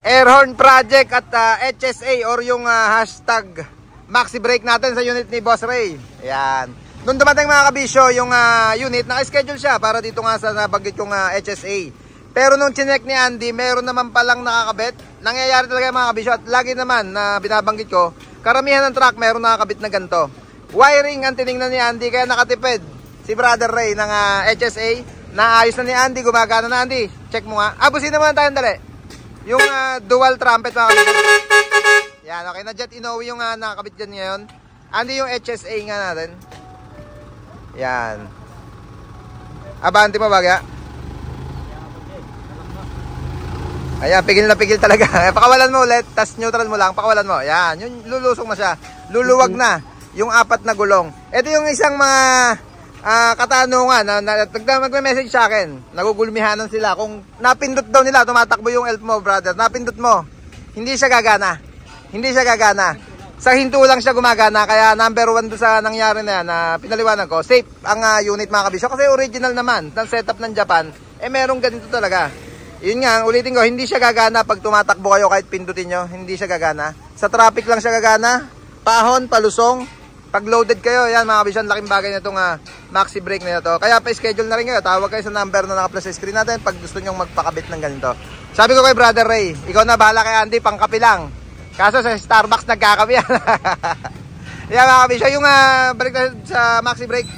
Airhorn Project at HSA or yung hashtag Maxi Brake natin sa unit ni Boss Ray. Ayan. Nung dumating mga kabisyo yung unit, naka-schedule siya para dito nga sa nabanggit kong HSA. Pero nung chinek ni Andy, meron naman palang nakakabit. Nangyayari talaga mga kabisyo at lagi naman na binabanggit ko, karamihan ng truck meron nakakabit na ganito. Wiring ang tinignan ni Andy kaya nakatipid si Brother Ray ng HSA. Naayos na ni Andy, gumagana na Andy. Check mo nga. Busin naman tayo dali. Yung dual trumpet mga kabisyo. Yan, okay na jet Inoue yung nakakabit dyan ngayon. Andy yung HSA nga natin. Yan. Abante mo bagya. Ayan, pigil na pigil talaga. Pakawalan mo ulit, tas neutral mo lang, pakawalan mo. Yan, yung lulusong na siya. Luluwag na yung apat na gulong. Ito yung isang mga katanungan na nagme-message sa akin. Nagugulmihanan sila. Kung napindot daw nila, tumatakbo yung elf mo, brother. Napindot mo, hindi siya gagana. Hindi siya gagana. Sa hinto lang siya gumagana. Kaya number 1 doon sa nangyari na yan, na pinaliwanag ko. Safe ang unit mga kabisyo. Kasi original naman, ng setup ng Japan, merong ganito talaga. Yun nga, ulitin ko, hindi siya gagana pag tumatakbo kayo kahit pindutin nyo. Hindi siya gagana. Sa traffic lang siya gagana. Pahon, palusong. Pag loaded kayo, yan mga kabisyo, laking bagay na itong Maxi Brake na ito. Kaya pa-schedule na rin kayo. Tawag kayo sa number na naka-plus sa screen natin pag gusto nyo magpakabit ng ganito. Sabi ko kay Brother Ray, ikaw na bahala kay Andy, pangkapi lang. Kaso sa Starbucks nagkakapi yan. Yan mga kabisyo, yung balik na sa Maxi Brake,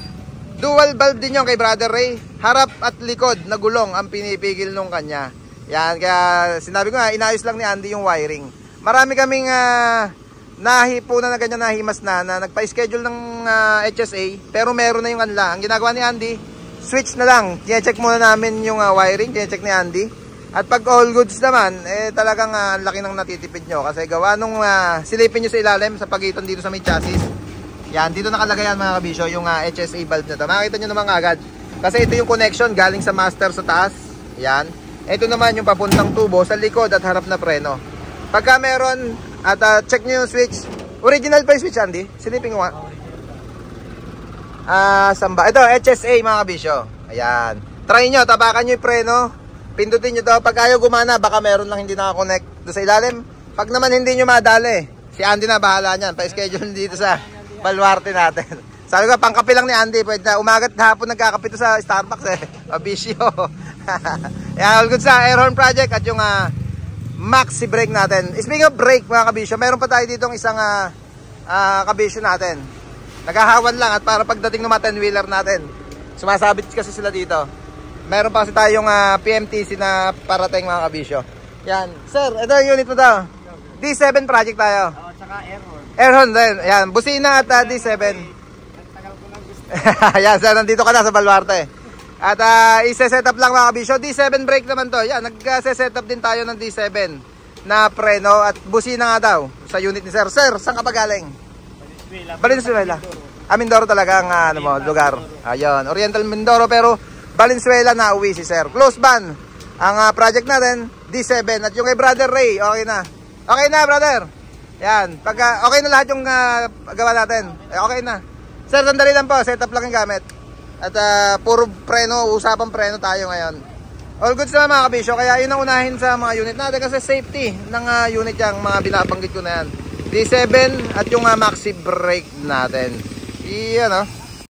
dual valve din yung kay Brother Ray. Harap at likod na gulong ang pinipigil nung kanya. Yan, kaya sinabi ko nga, inayos lang ni Andy yung wiring. Marami kaming nahipunan na ganyan nahimas na nagpa-schedule ng HSA, pero meron na yung anla. Ang ginagawa ni Andy, switch na lang. Kine-check muna namin yung wiring, kine-check ni Andy. At pag all goods naman, talagang laki ng natitipid nyo. Kasi gawa nung silipin nyo sa ilalim, sa pagitan dito sa may chassis. Yan, dito nakalagay yan mga kabisyo, yung HSA valve na ito. Makikita nyo naman agad. Kasi ito yung connection galing sa master sa taas. Yan. Ito naman yung papuntang tubo sa likod at harap na preno. Pagka meron, at check nyo yung switch. Original pa yung switch, Andy. Silipin ko nga. Samba. Ito, HSA mga kabisyo. Ayan. Try nyo, tabakan nyo yung preno. Pindutin nyo to. Pag ayaw gumana, baka meron lang hindi nakakonect doon sa ilalim. Pag naman hindi nyo madali, si Andy na bahala nyan. Pa-schedule dito sa Baluarte natin. Sabi ko, pangkapi lang ni Andy. Pwede na umagat hapon nagkakapi to sa Starbucks Mabisyo. Yan, all good sa Airhorn Project at yung Maxi Brake natin. Speaking of brake mga kabisyo, meron pa tayo ditong isang kabisyo natin. Naghahawan lang at para pagdating ng mga 10-wheeler natin. Sumasabit kasi sila dito. Meron pa kasi tayong PMTC na parating mga kabisyo. Yan. Sir, ito yung unit mo daw. D7 project tayo. Oo, tsaka Airhorn. Airhorn din. Yan. Busina at D7. Nagtagal ko ng gusto. Yan, sir. Nandito ka na sa Baluarte. At isa-set up lang mga kabisyo. D7 brake naman to. Yan. Nag-set up din tayo ng D7 na preno at busina nga daw sa unit ni sir. Sir, saan ka pa galing? Valenzuela. Mindoro talaga ang lugar. Ayun. Oriental Mindoro pero Valenzuela na uwi si sir. Close ban ang project natin, D7. At yung kay Brother Ray, okay na. Okay na, brother. Yan. Pag okay na lahat yung gawa natin. Okay na. Sir, sandali lang po. Setup lang yung gamit. At puro preno, usapang preno tayo ngayon. All goods naman mga kabisyo. Kaya yun ang unahin sa mga unit natin. Kasi safety ng unit yung mga binabanggit ko na yan. D7 at yung Maxi Brake natin. Iyan